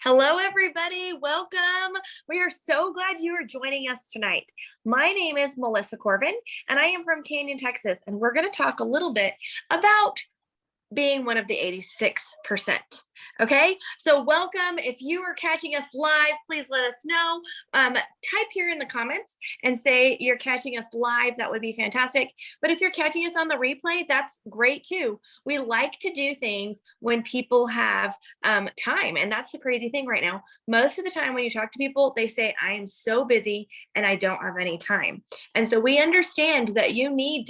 Hello, everybody. Welcome. We are so glad you are joining us tonight. My name is Melissa Corbin, and I am from Canyon, Texas, and we're going to talk a little bit about being one of the 86%. Okay, so welcome. If you are catching us live, please let us know. Type here in the comments and say you're catching us live. That would be fantastic. But if you're catching us on the replay, that's great too. We like to do things when people have time. And that's the crazy thing right now. Most of the time when you talk to people, they say, I am so busy and I don't have any time. And so we understand that you need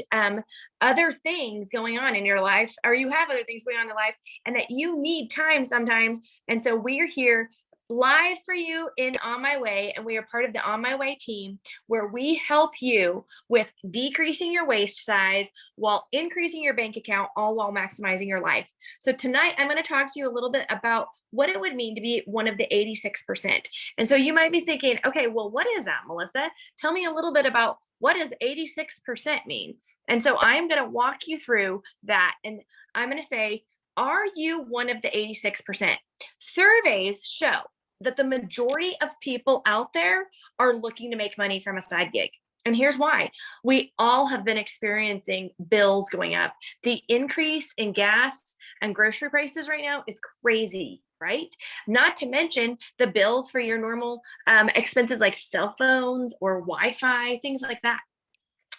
other things going on in your life, or you have other things going on in your life, and that you need time sometimes. And so we are here live for you in On My Way, and we are part of the On My Way team, where we help you with decreasing your waist size while increasing your bank account, all while maximizing your life. So tonight I'm going to talk to you a little bit about what it would mean to be one of the 86%. And so you might be thinking, okay, well, what is that, Melissa? Tell me a little bit about what does 86% mean? And so I'm going to walk you through that. And I'm going to say, are you one of the 86%? Surveys show that the majority of people out there are looking to make money from a side gig. And here's why. We all have been experiencing bills going up. The increase in gas and grocery prices right now is crazy, right? Not to mention the bills for your normal expenses like cell phones or Wi-Fi, things like that.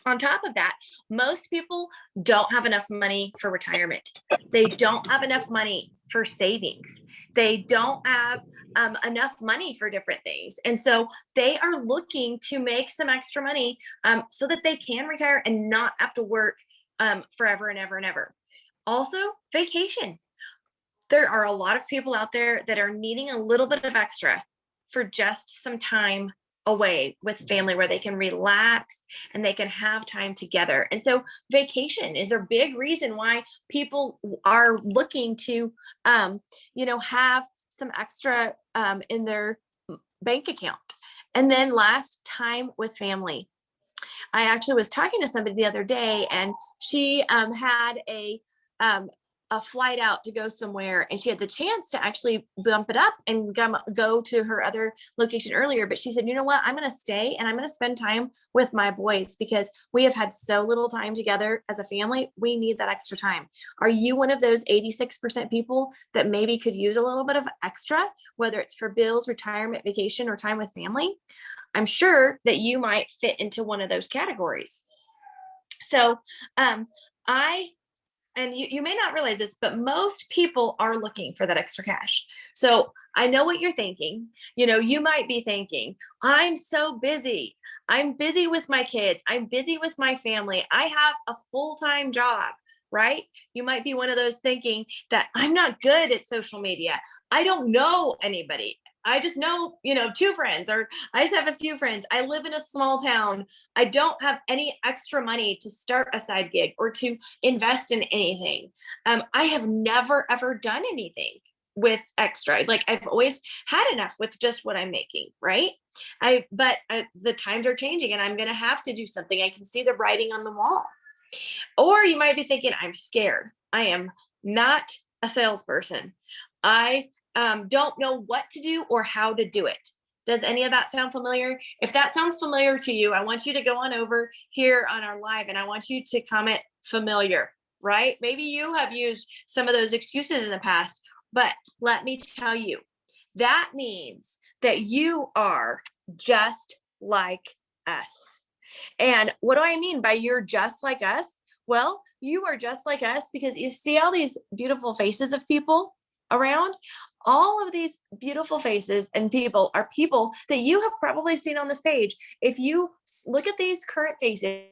On top of that, most people don't have enough money for retirement. They don't have enough money for savings. They don't have enough money for different things. And so they are looking to make some extra money so that they can retire and not have to work forever and ever and ever. Also, vacation. There are a lot of people out there that are needing a little bit of extra for just some time away with family where they can relax and they can have time together. And so vacation is a big reason why people are looking to, have some extra in their bank account. And then last, time with family. I actually was talking to somebody the other day, and she had a flight out to go somewhere, and she had the chance to actually bump it up and go to her other location earlier. But she said, you know what, I'm going to stay and I'm going to spend time with my boys because we have had so little time together as a family. We need that extra time. Are you one of those 86% people that maybe could use a little bit of extra, whether it's for bills, retirement, vacation, or time with family? I'm sure that you might fit into one of those categories. So and you may not realize this, but most people are looking for that extra cash. So I know what you're thinking. You might be thinking, I'm so busy. I'm busy with my kids. I'm busy with my family. I have a full-time job, right? You might be one of those thinking that I'm not good at social media. I don't know anybody. I just know, 2 friends, or I just have a few friends. I live in a small town. I don't have any extra money to start a side gig or to invest in anything. I have never, ever done anything with extra. Like, I've always had enough with just what I'm making, right? But the times are changing and I'm going to have to do something. I can see the writing on the wall. Or you might be thinking, I'm scared. I am not a salesperson. I don't know what to do or how to do it. Does any of that sound familiar? If that sounds familiar to you, I want you to go on over here on our live and I want you to comment familiar, right? Maybe you have used some of those excuses in the past, but let me tell you, that means that you are just like us. And what do I mean by you're just like us? Well, you are just like us because you see all these beautiful faces of people around. All of these beautiful faces and people are people that you have probably seen on this page. If you look at these current faces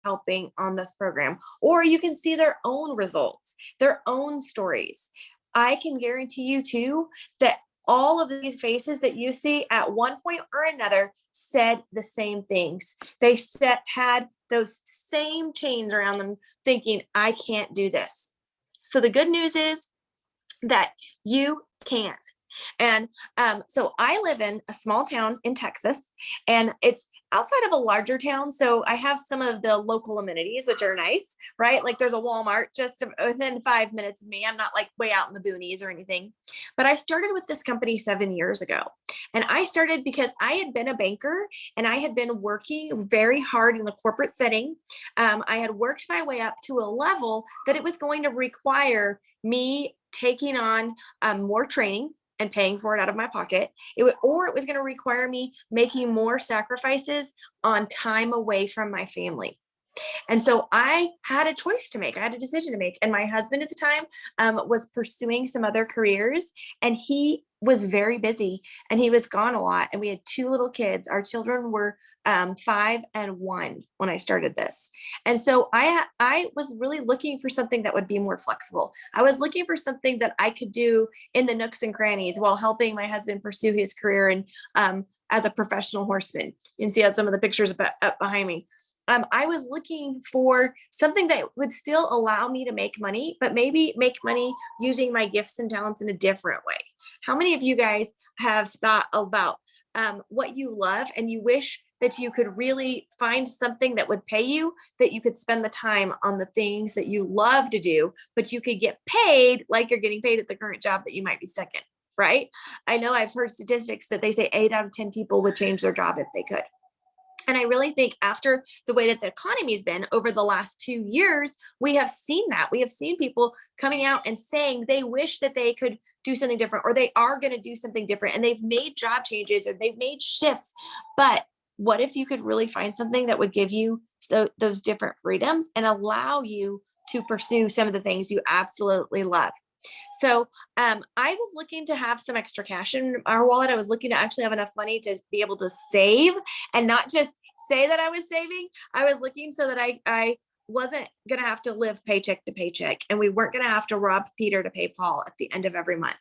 helping on this program, or you can see their own results, their own stories. I can guarantee you too that all of these faces that you see at one point or another said the same things. They had those same chains around them thinking, I can't do this. So the good news is that you can. And so I live in a small town in Texas, and it's outside of a larger town. So I have some of the local amenities, which are nice, right? Like there's a Walmart just within 5 minutes of me. I'm not like way out in the boonies or anything. But I started with this company 7 years ago. And I started because I had been a banker and I had been working very hard in the corporate setting. I had worked my way up to a level that it was going to require me taking on more training and paying for it out of my pocket. Or it was going to require me making more sacrifices on time away from my family. And so I had a choice to make. I had a decision to make. And my husband at the time was pursuing some other careers, and he was very busy and he was gone a lot. And we had two little kids. Our children were 5 and 1 when I started this. And so I was really looking for something that would be more flexible. I was looking for something that I could do in the nooks and crannies while helping my husband pursue his career and as a professional horseman. You can see some of the pictures up behind me. I was looking for something that would still allow me to make money, but maybe make money using my gifts and talents in a different way. How many of you guys have thought about what you love and you wish that you could really find something that would pay you, that you could spend the time on the things that you love to do, but you could get paid like you're getting paid at the current job that you might be stuck in, right? I know I've heard statistics that they say 8 out of 10 people would change their job if they could. And I really think after the way that the economy's been over the last 2 years, we have seen that. We have seen people coming out and saying they wish that they could do something different, or they are going to do something different, and they've made job changes or they've made shifts. But what if you could really find something that would give you those different freedoms and allow you to pursue some of the things you absolutely love? So I was looking to have some extra cash in our wallet. I was looking to actually have enough money to be able to save and not just say that I was saving. I was looking so that I wasn't going to have to live paycheck to paycheck, and we weren't going to have to rob Peter to pay Paul at the end of every month.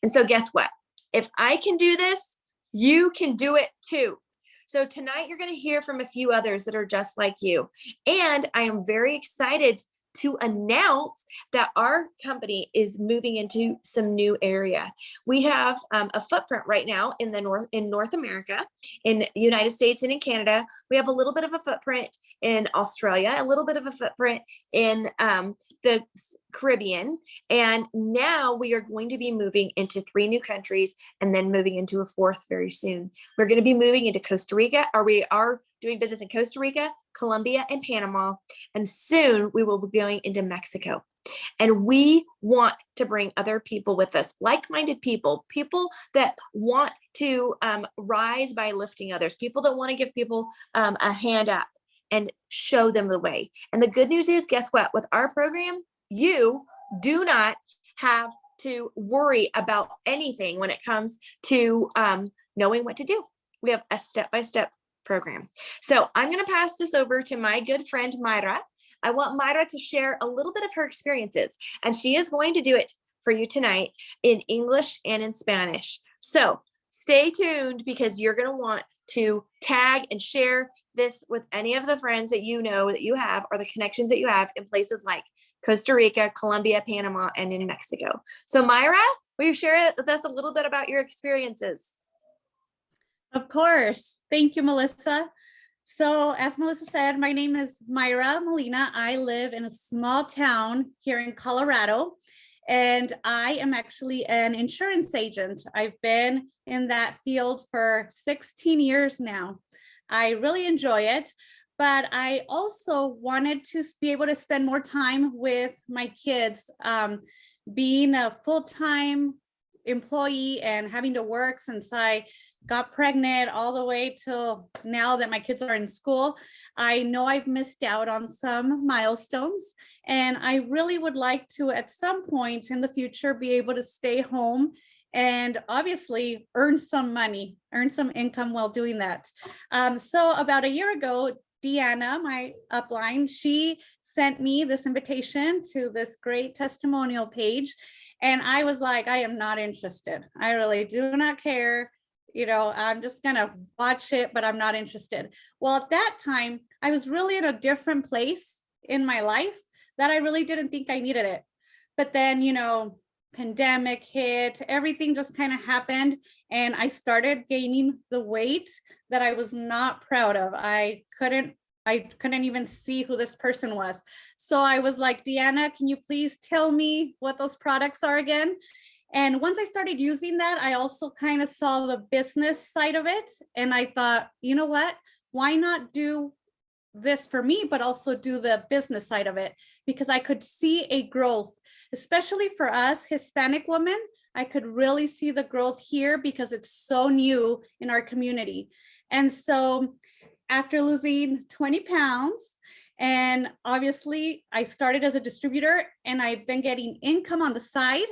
And so guess what? If I can do this, you can do it too. So tonight you're going to hear from a few others that are just like you. And I am very excited to announce that our company is moving into some new area. We have a footprint right now in North America, in the United States and in Canada. We have a little bit of a footprint in Australia, a little bit of a footprint in the Caribbean. And now we are going to be moving into 3 new countries and then moving into a 4th very soon. We're going to be moving into Costa Rica, or we are doing business in Costa Rica, Colombia, and Panama. And soon we will be going into Mexico. And we want to bring other people with us, like-minded people that want to rise by lifting others, people that want to give people a hand up and show them the way. And the good news is, guess what? With our program, you do not have to worry about anything when it comes to knowing what to do. We have a step-by-step program. So I'm going to pass this over to my good friend, Myra. I want Myra to share a little bit of her experiences, and she is going to do it for you tonight in English and in Spanish. So stay tuned, because you're going to want to tag and share this with any of the friends that you know that you have, or the connections that you have in places like Costa Rica, Colombia, Panama, and in Mexico. So Myra, will you share with us a little bit about your experiences? Of course. Thank you, Melissa. So as Melissa said, my name is Myra Molina. I live in a small town here in Colorado, and I am actually an insurance agent. I've been in that field for 16 years now. I really enjoy it, but I also wanted to be able to spend more time with my kids. Being a full-time employee and having to work since I got pregnant all the way till now that my kids are in school, I know I've missed out on some milestones, and I really would like to, at some point in the future, be able to stay home and obviously earn some money, earn some income while doing that. So about a year ago, Deanna, my upline, she sent me this invitation to this great testimonial page. And I was like, I am not interested. I really do not care. I'm just going to watch it, but I'm not interested. Well, at that time, I was really in a different place in my life that I really didn't think I needed it. But then, pandemic hit, everything just kind of happened. And I started gaining the weight that I was not proud of. I couldn't even see who this person was. So I was like, Deanna, can you please tell me what those products are again? And once I started using that, I also kind of saw the business side of it. And I thought, you know what? Why not do this for me, but also do the business side of it? Because I could see a growth, especially for us Hispanic women. I could really see the growth here because it's so new in our community. And so after losing 20 pounds, and obviously I started as a distributor and I've been getting income on the side,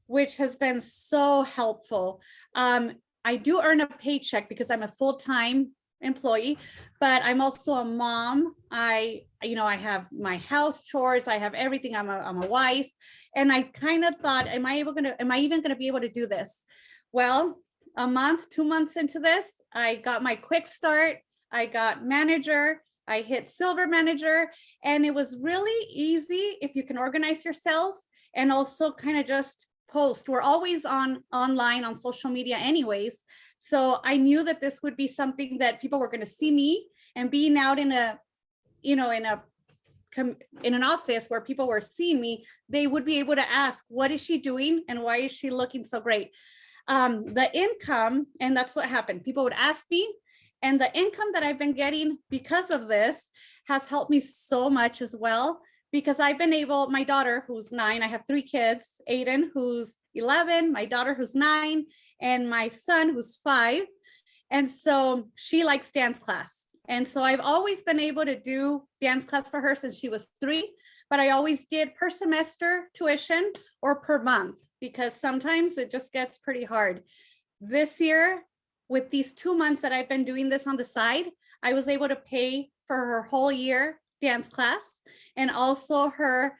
which has been so helpful. I do earn a paycheck because I'm a full-time employee, but I'm also a mom. I have my house chores, I have everything. I'm a wife. And I kind of thought, am I even gonna be able to do this? Well, a month, 2 months into this, I got my quick start. I got manager, I hit silver manager, and it was really easy if you can organize yourself and also kind of just post. We're always online on social media anyways. So I knew that this would be something that people were going to see me, and being out in an office where people were seeing me, they would be able to ask, what is she doing and why is she looking so great? The income, and that's what happened. People would ask me, and the income that I've been getting because of this has helped me so much as well, because I've been able, my daughter who's 9, I have 3 kids, Aiden who's 11, my daughter who's 9, and my son who's 5. And so she likes dance class. And so I've always been able to do dance class for her since she was 3, but I always did per semester tuition or per month, because sometimes it just gets pretty hard. This year, with these 2 months that I've been doing this on the side, I was able to pay for her whole year dance class and also her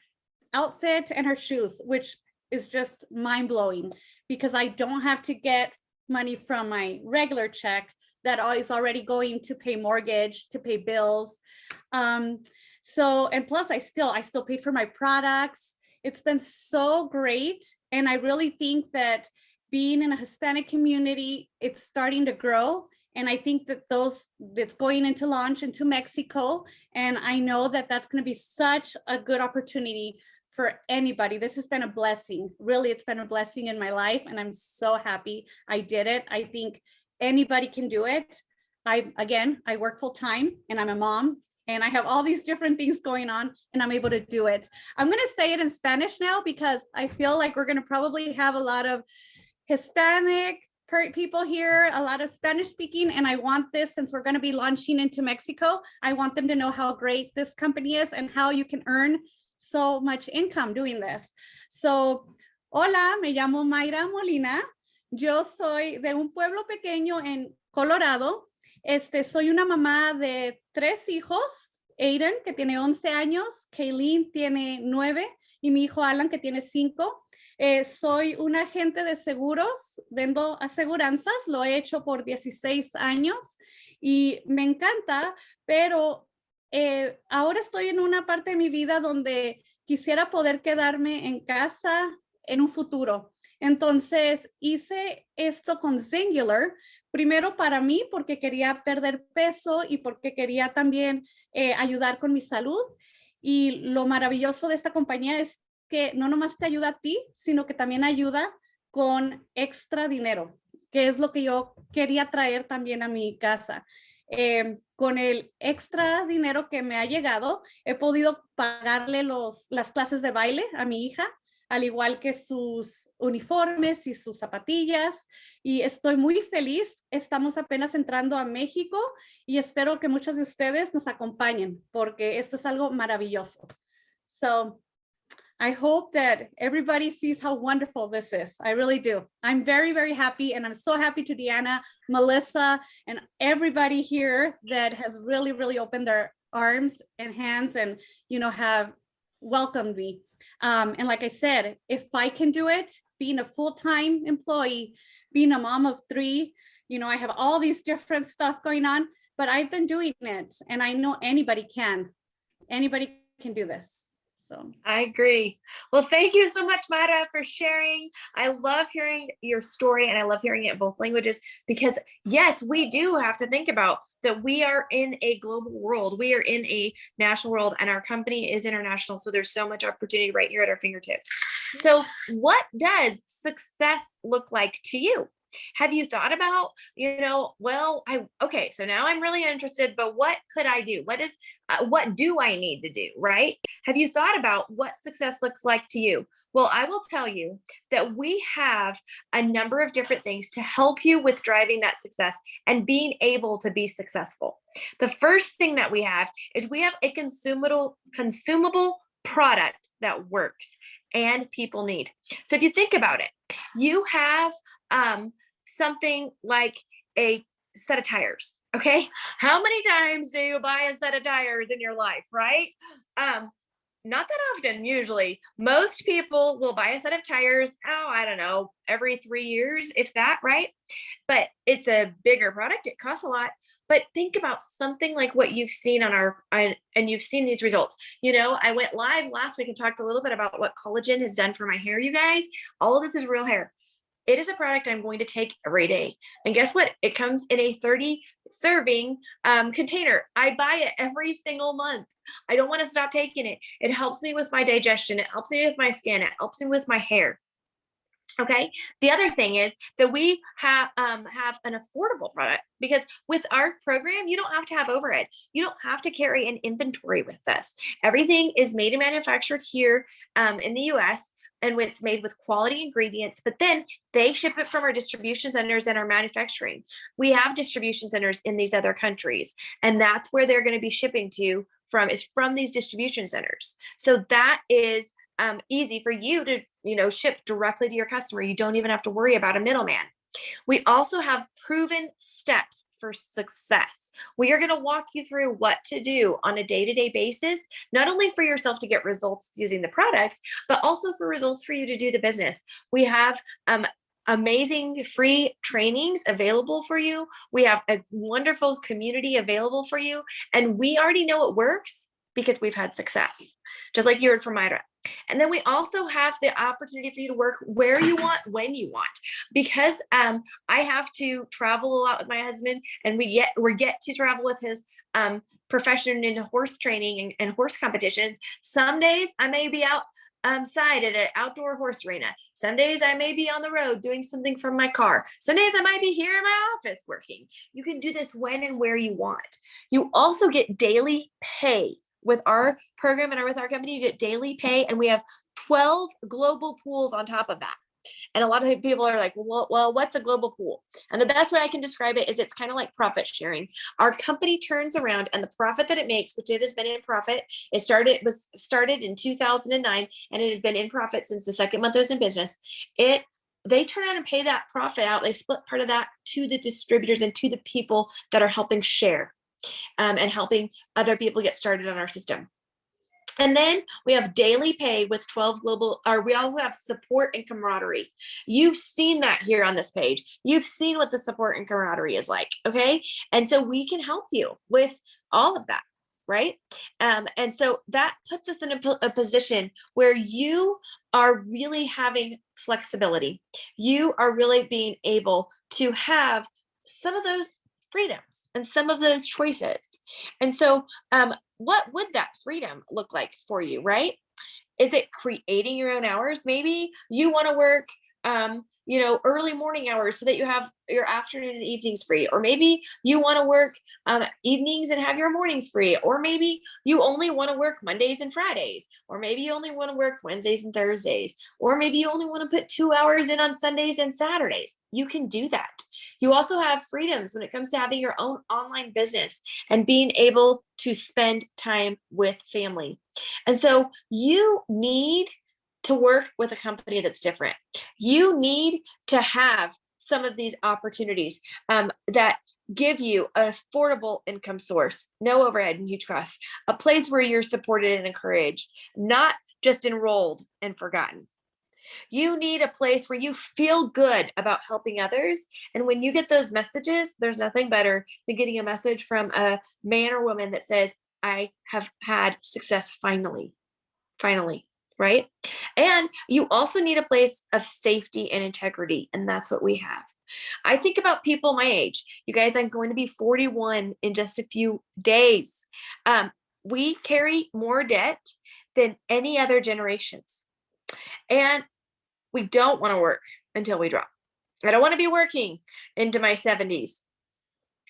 outfit and her shoes, which is just mind blowing, because I don't have to get money from my regular check that is already going to pay mortgage, to pay bills. So, and plus I still paid for my products. It's been so great. And I really think that being in a Hispanic community, it's starting to grow. And I think that that's going into launch into Mexico. And I know that that's going to be such a good opportunity for anybody. This has been a blessing. Really, it's been a blessing in my life. And I'm so happy I did it. I think anybody can do it. I work full time and I'm a mom and I have all these different things going on and I'm able to do it. I'm going to say it in Spanish now because I feel like we're going to probably have a lot of Hispanic people here, a lot of Spanish speaking, and I want this, since we're going to be launching into Mexico, I want them to know how great this company is and how you can earn so much income doing this. So, hola, me llamo Mayra Molina. Yo soy de un pueblo pequeño en Colorado. Soy una mamá de 3 hijos. Aiden, que tiene 11 años, Kaylin tiene 9 y mi hijo Alan, que tiene 5. Soy un agente de seguros, vendo aseguranzas, lo he hecho por 16 años y me encanta, pero ahora estoy en una parte de mi vida donde quisiera poder quedarme en casa en un futuro. Entonces hice esto con Singular, primero para mí porque quería perder peso y porque quería también ayudar con mi salud. Y lo maravilloso de esta compañía es que no nomás te ayuda a ti, sino que también ayuda con extra dinero, que es lo que yo quería traer también a mi casa. Con el extra dinero que me ha llegado, he podido pagarle las clases de baile a mi hija, al igual que sus uniformes y sus zapatillas, y estoy muy feliz. Estamos apenas entrando a México y espero que muchos de ustedes nos acompañen, porque esto es algo maravilloso. So, I hope that everybody sees how wonderful this is. I really do. I'm very, very happy. And I'm so happy to Deanna, Melissa, and everybody here that has really, really opened their arms and hands and, have welcomed me. And like I said, if I can do it, being a full-time employee, being a mom of 3, I have all these different stuff going on, but I've been doing it. And I know anybody can do this. So I agree. Well, thank you so much, Mara, for sharing. I love hearing your story and I love hearing it in both languages because, yes, we do have to think about that we are in a global world. We are in a national world and our company is international. So there's so much opportunity right here at our fingertips. So, what does success look like to you? Have you thought about, okay, so now I'm really interested, but what could I do? What do I need to do? Right? Have you thought about what success looks like to you? Well, I will tell you that we have a number of different things to help you with driving that success and being able to be successful. The first thing that we have is we have a consumable product that works and people need. So if you think about it, you have something like a set of tires. Okay. How many times do you buy a set of tires in your life, right? Not that often, usually. Most people will buy a set of tires, I don't know, every 3 years, if that, right? But it's a bigger product. It costs a lot. But think about something like what you've seen and you've seen these results. I went live last week and talked a little bit about what collagen has done for my hair, you guys. All of this is real hair. It is a product I'm going to take every day. And guess what? It comes in a 30 serving container. I buy it every single month. I don't want to stop taking it. It helps me with my digestion. It helps me with my skin. It helps me with my hair. Okay. The other thing is that we have an affordable product because with our program, you don't have to have overhead. You don't have to carry an inventory with us. Everything is made and manufactured here in the US and it's made with quality ingredients, but then they ship it from our distribution centers and our manufacturing. We have distribution centers in these other countries, and that's where they're going to be shipping to is from these distribution centers. So that is easy for you to ship directly to your customer. You don't even have to worry about a middleman. We also have proven steps for success. We are going to walk you through what to do on a day-to-day basis, not only for yourself to get results using the products, but also for results for you to do the business. We have amazing free trainings available for you. We have a wonderful community available for you, and we already know it works because we've had success, just like you heard from Myra. And then we also have the opportunity for you to work where you want, when you want, because I have to travel a lot with my husband, and we get to travel with his profession in horse training and horse competitions. Some days I may be outside at an outdoor horse arena. Some days I may be on the road doing something from my car. Some days I might be here in my office working. You can do this when and where you want. You also get daily pay. With our program and with our company, you get daily pay, and we have 12 global pools on top of that. And a lot of people are like, well, what's a global pool? And the best way I can describe it is it's kind of like profit sharing. Our company turns around, and the profit that it makes, which it has been in profit, was started in 2009, and it has been in profit since the second month it was in business. They turn around and pay that profit out. They split part of that to the distributors and to the people that are helping share. And helping other people get started on our system. And then we have daily pay with 12 global, or we also have support and camaraderie. You've seen that here on this page. You've seen what the support and camaraderie is like, okay? And so we can help you with all of that, right? And so that puts us in a position where you are really having flexibility. You are really being able to have some of those freedoms and some of those choices. And so what would that freedom look like for you, right? Is it creating your own hours? Maybe you want to work early morning hours so that you have your afternoon and evenings free. Or maybe you want to work evenings and have your mornings free. Or maybe you only want to work Mondays and Fridays. Or maybe you only want to work Wednesdays and Thursdays. Or maybe you only want to put 2 hours in on Sundays and Saturdays. You can do that. You also have freedoms when it comes to having your own online business and being able to spend time with family. And so you need to work with a company that's different. You need to have some of these opportunities that give you an affordable income source, no overhead and huge costs, a place where you're supported and encouraged, not just enrolled and forgotten. You need a place where you feel good about helping others. And when you get those messages, there's nothing better than getting a message from a man or woman that says, I have had success finally. finally, right? And you also need a place of safety and integrity, and that's what we have. I think about people my age. You guys, I'm going to be 41 in just a few days. We carry more debt than any other generations. And we don't want to work until we drop. I don't want to be working into my 70s.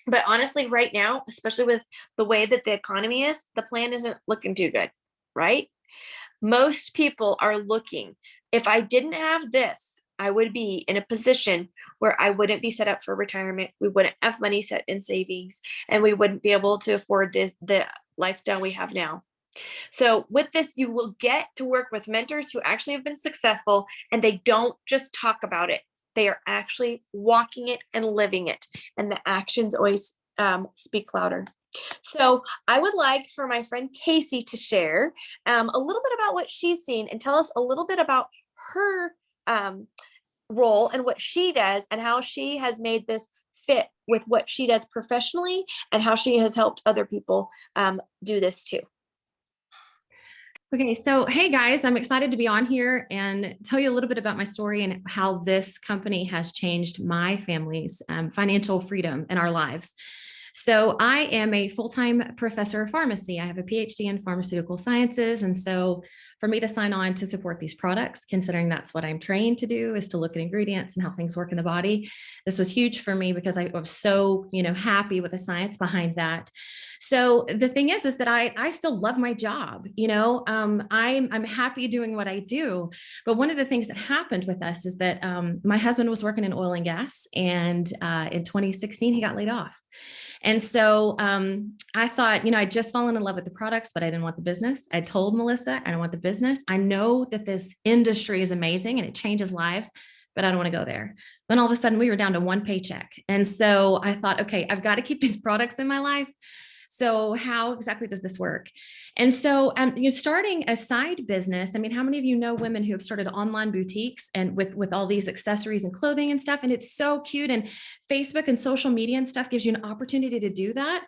But honestly, right now, especially with the way that the economy is, the plan isn't looking too good, right? Most people are looking. If I didn't have this, I would be in a position where I wouldn't be set up for retirement. We wouldn't have money set in savings, and we wouldn't be able to afford the lifestyle we have now. So with this, you will get to work with mentors who actually have been successful, and they don't just talk about it. They are actually walking it and living it. And the actions always speak louder. So I would like for my friend Casey to share a little bit about what she's seen and tell us a little bit about her role and what she does and how she has made this fit with what she does professionally and how she has helped other people do this too. Okay, so hey guys, I'm excited to be on here and tell you a little bit about my story and how this company has changed my family's financial freedom in our lives. So I am a full-time professor of pharmacy. I have a PhD in pharmaceutical sciences. And so for me to sign on to support these products, considering that's what I'm trained to do, is to look at ingredients and how things work in the body. This was huge for me because I was so, happy with the science behind that. So the thing is that I still love my job. I'm happy doing what I do. But one of the things that happened with us is that my husband was working in oil and gas, and in 2016 he got laid off. And so I thought, I'd just fallen in love with the products, but I didn't want the business. I told Melissa, I don't want the business. I know that this industry is amazing and it changes lives, but I don't want to go there. Then all of a sudden we were down to one paycheck. And so I thought, okay, I've got to keep these products in my life. So how exactly does this work? And so starting a side business, how many of you know women who have started online boutiques and with all these accessories and clothing and stuff, and it's so cute, and Facebook and social media and stuff gives you an opportunity to do that.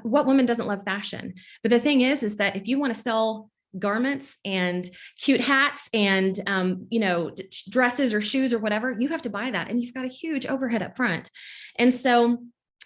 What woman doesn't love fashion? But the thing is that if you want to sell garments and cute hats and dresses or shoes or whatever, you have to buy that, and you've got a huge overhead up front. And so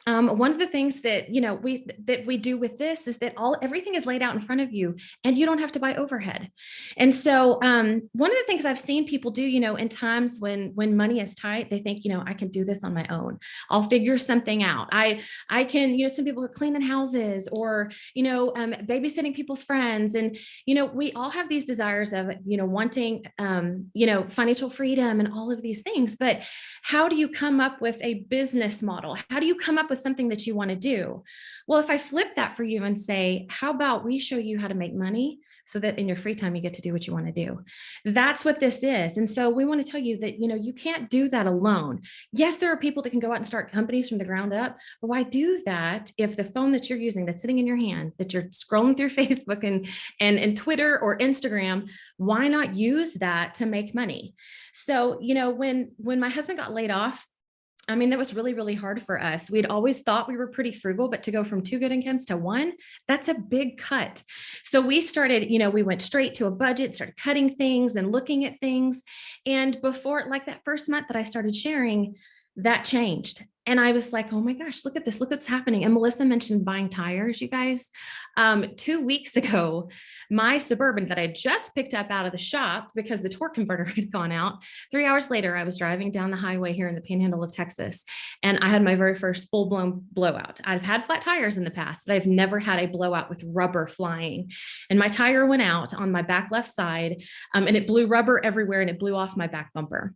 one of the things that we do with this is that everything is laid out in front of you, and you don't have to buy overhead. And so one of the things I've seen people do, in times when money is tight, they think, I can do this on my own. I'll figure something out. I can, some people are cleaning houses or babysitting people's friends, and we all have these desires of wanting financial freedom and all of these things. But how do you come up with a business model? How do you come up with something that you want to do? Well, if I flip that for you and say, how about we show you how to make money so that in your free time, you get to do what you want to do? That's what this is. And so we want to tell you that, you can't do that alone. Yes, there are people that can go out and start companies from the ground up, but why do that if the phone that you're using, that's sitting in your hand, that you're scrolling through Facebook and Twitter or Instagram, why not use that to make money? So, when my husband got laid off, that was really, really hard for us. We'd always thought we were pretty frugal, but to go from 2 good incomes to 1, that's a big cut. So we started, we went straight to a budget, started cutting things and looking at things. And before, like that first month that I started sharing, that changed. And I was like, oh my gosh, look at this, look what's happening. And Melissa mentioned buying tires, you guys. 2 weeks ago, my Suburban that I just picked up out of the shop because the torque converter had gone out, 3 hours later, I was driving down the highway here in the panhandle of Texas, and I had my very first full-blown blowout. I've had flat tires in the past, but I've never had a blowout with rubber flying. And my tire went out on my back left side, and it blew rubber everywhere, and it blew off my back bumper.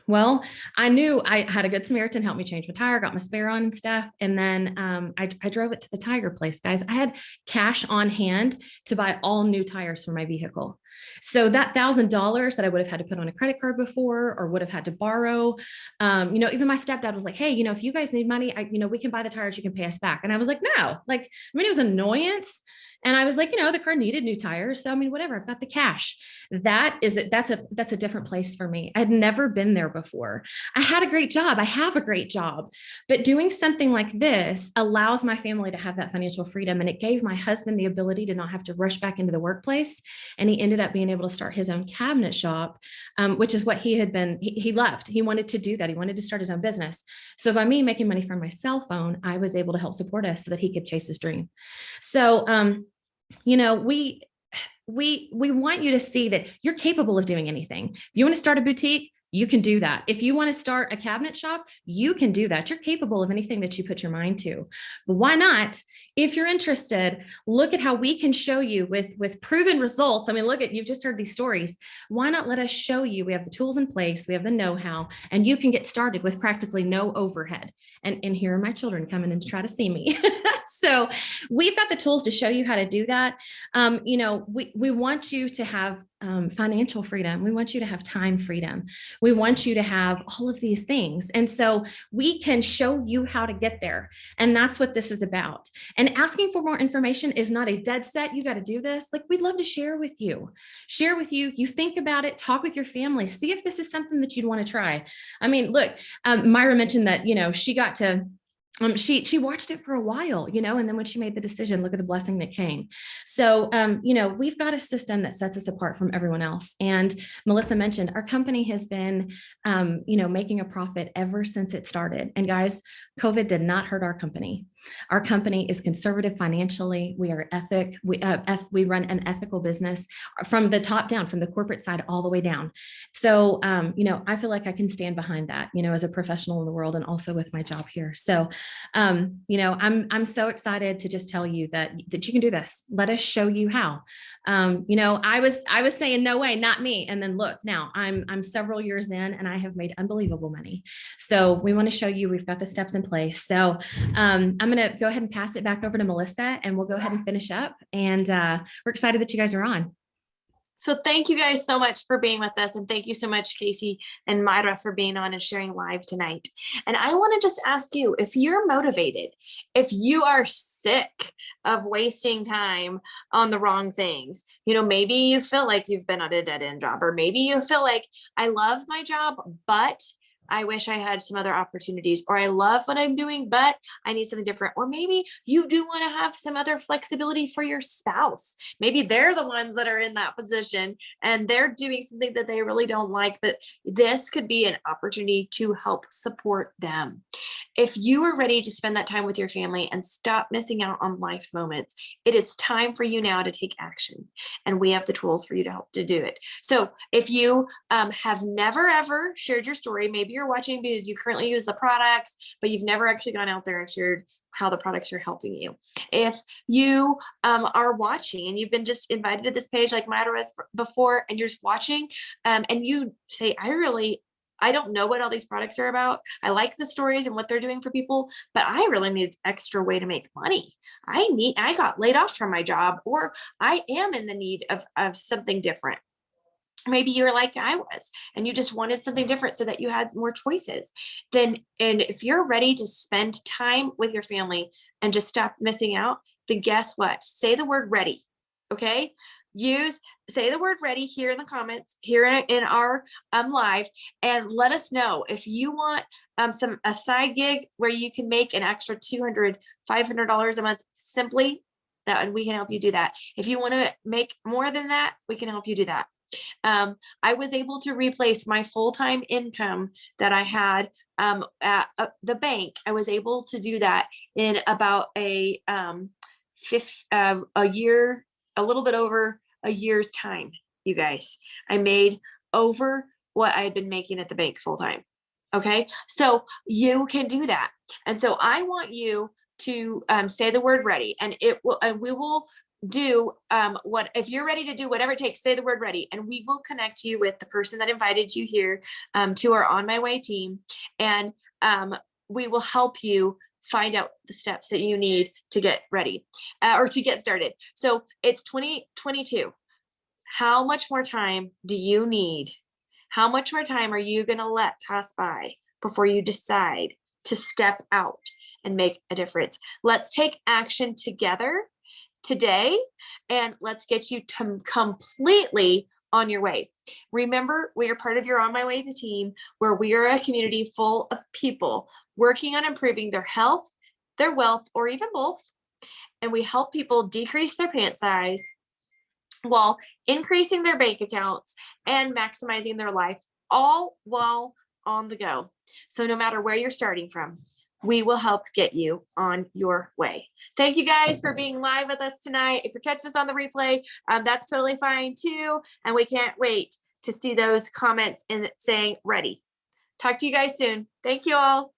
Well, I knew I had a good Samaritan help me change my tire, got my spare on and stuff. And then I drove it to the tire place, guys. I had cash on hand to buy all new tires for my vehicle. So that $1,000 that I would have had to put on a credit card before or would have had to borrow, even my stepdad was like, hey, if you guys need money, we can buy the tires, you can pay us back. And I was like, no, it was annoyance. And I was like, the car needed new tires. So, whatever, I've got the cash. that's a different place for me. I'd never been there before. I had a great job. I have a great job, but doing something like this allows my family to have that financial freedom. And it gave my husband the ability to not have to rush back into the workplace. And he ended up being able to start his own cabinet shop, which is what he loved. He wanted to do that. He wanted to start his own business. So by me making money from my cell phone, I was able to help support us so that he could chase his dream. So, we want you to see that you're capable of doing anything. If you want to start a boutique, you can do that. If you want to start a cabinet shop, you can do that. You're capable of anything that you put your mind to. But why not? If you're interested, look at how we can show you with proven results. I mean, you've just heard these stories. Why not let us show you? We have the tools in place, we have the know-how, and you can get started with practically no overhead. And here are my children coming in to try to see me. So we've got the tools to show you how to do that. We want you to have financial freedom. We want you to have time freedom. We want you to have all of these things. And so we can show you how to get there. And that's what this is about. And asking for more information is not a dead set. You got to do this. Like, we'd love to share with you. You think about it, talk with your family, see if this is something that you'd want to try. I mean, look, Myra mentioned that, she got to she watched it for a while, and then when she made the decision, look at the blessing that came. So, we've got a system that sets us apart from everyone else. And Melissa mentioned our company has been, making a profit ever since it started. And guys, COVID did not hurt our company. Our company is conservative financially. We are we run an ethical business from the top down, from the corporate side all the way down. So, I feel like I can stand behind that, as a professional in the world and also with my job here. So, I'm so excited to just tell you that you can do this. Let us show you how. I was saying, no way, not me. And then look, now I'm several years in and I have made unbelievable money. So we want to show you, we've got the steps in place. So, I'm going to go ahead and pass it back over to Melissa and we'll go ahead and finish up. And, we're excited that you guys are on. So thank you guys so much for being with us. And thank you so much, Casey and Myra, for being on and sharing live tonight. And I want to just ask you, if you're motivated, if you are sick of wasting time on the wrong things, maybe you feel like you've been at a dead end job, or maybe you feel like, I love my job, but I wish I had some other opportunities, or I love what I'm doing, but I need something different. Or maybe you do want to have some other flexibility for your spouse. Maybe they're the ones that are in that position and they're doing something that they really don't like, but this could be an opportunity to help support them. If you are ready to spend that time with your family and stop missing out on life moments, it is time for you now to take action. And we have the tools for you to help to do it. So if you have never, ever shared your story, maybe you're watching because you currently use the products, but you've never actually gone out there and shared how the products are helping you. If you are watching and you've been just invited to this page like Myra was before, and you're just watching and you say, I don't know what all these products are about. I like the stories and what they're doing for people, but I really need extra way to make money. I got laid off from my job, or I am in the need of something different. Maybe you're like I was, and you just wanted something different so that you had more choices. And if you're ready to spend time with your family and just stop missing out, then guess what? Say the word ready. Okay. Say the word ready here in the comments, here in our live, and let us know if you want a side gig where you can make an extra $200, $500 a month simply, that we can help you do that. If you want to make more than that, we can help you do that. I was able to replace my full-time income that I had at the bank. I was able to do that in about a year, a little bit over a year's time, you guys. I made over what I had been making at the bank full-time. Okay, so you can do that. And so I want you to say the word ready, and we will do if you're ready to do whatever it takes, say the word ready, and we will connect you with the person that invited you here to our On My Way team, and we will help you find out the steps that you need to get ready or to get started. So it's 2022. How much more time do you need? How much more time are you going to let pass by before you decide to step out and make a difference? Let's take action together today, and let's get you to completely on your way. Remember, we are part of your On My Way the team, where we are a community full of people working on improving their health, their wealth, or even both. And we help people decrease their pant size while increasing their bank accounts and maximizing their life, all while on the go. So no matter where you're starting from, we will help get you on your way. Thank you guys for being live with us tonight. If you're catching us on the replay, that's totally fine too. And we can't wait to see those comments and saying ready. Talk to you guys soon. Thank you all.